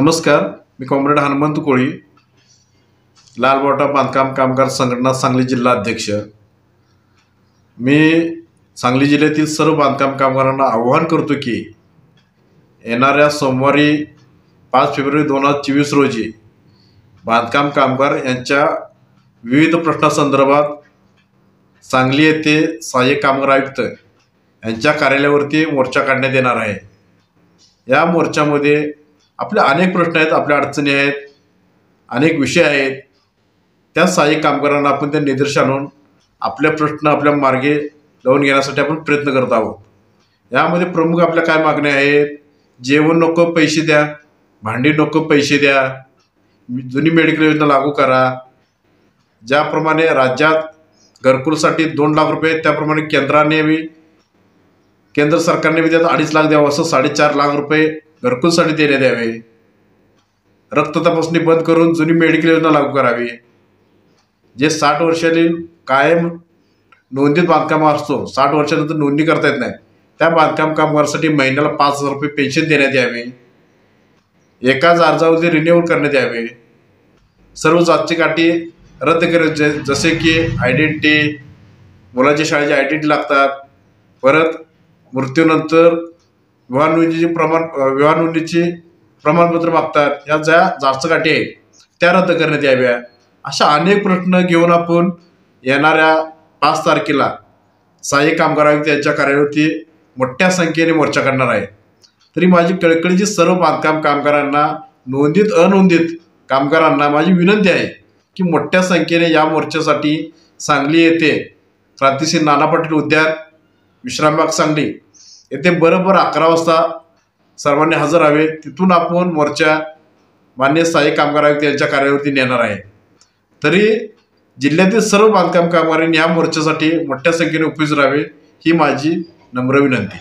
नमस्कार, मी कॉम्रेड हनुमंत कोळी, लालबावटा बांधकाम कामगार संघटना सांगली जिल्हा अध्यक्ष। मी सांगली जिल्ह्यातील सर्व बांधकाम कामगारांना आवाहन करतो की येणाऱ्या सोमवारी 5 फेब्रुवारी 2024 रोजी बांधकाम कामगार यांच्या विविध प्रश्नासंदर्भात सांगली येथे सहाय्यक कामगार आयुक्त यांच्या कार्यालयावरती मोर्चा काढण्यात येणार आहे। या मोर्चामध्ये आपले अनेक प्रश्न आहेत, आपल्या अडचणी आहेत, अनेक विषय आहेत। त्या सहाय्यक कामगारांना आपण त्या निदर्शन आणून आपले प्रश्न आपल्या मार्गे लावून घेण्यासाठी आपण प्रयत्न करत आहोत। यामध्ये प्रमुख आपल्या काय मागण्या आहेत? जेवण नको पैसे द्या, भांडी नको पैसे द्या, जुनी मेडिकल योजना लागू करा। ज्याप्रमाणे राज्यात घरकुलसाठी 2 लाख रुपये, त्याप्रमाणे केंद्र सरकारने त्यात 2.5 लाख द्यावं, असं 4.5 लाख रुपये घरकुलसाठी देण्यात यावे। रक्त तपासणी बंद करून जुनी मेडिकल योजना लागू करावी। जे 60 वर्षातील कायम नोंदीत बांधकाम असतो, 60 वर्षानंतर नोंदणी करता येत नाही, त्या बांधकाम कामगारांसाठी महिन्याला 5,000 रुपये पेन्शन देण्यात यावे। एकाच अर्जावरती रिन्युअल करण्यात यावे। सर्व जातीच्या अटी रद्द करायचे, जसे की आयडेंटिटी, मुलाच्या शाळेची आयडेंटिटी लागतात, परत मृत्यूनंतर विवाह नोंदणीची प्रमाणपत्र मागतात। ह्या ज्या जास्त अटी आहेत त्या रद्द करण्यात याव्या। अशा अनेक प्रश्न घेऊन आपण येणाऱ्या 5 तारखेला सहाय्यक कामगार आयुक्त यांच्या कार्यालयावरती मोठ्या संख्येने मोर्चा करणार आहे। तरी माझी कळकळीची सर्व बांधकाम कामगारांना, नोंदीत अनोंदीत कामगारांना माझी विनंती आहे की मोठ्या संख्येने या मोर्चासाठी सांगली येथे क्रांतिसिंह नाना पाटील उद्यान, विश्रामबाग सांगली येथे बरोबर 11 वाजता सर्वांनी हजर राहावे। तिथून आपण मोर्चा माननीय सहाय्यक कामगार आयुक्त यांच्या कार्यालयावरती नेणार आहे। तरी जिल्ह्यातील सर्व बांधकाम कामगारांनी या मोर्चासाठी मोठ्या संख्येने उपस्थित राहावे ही माझी नम्र विनंती।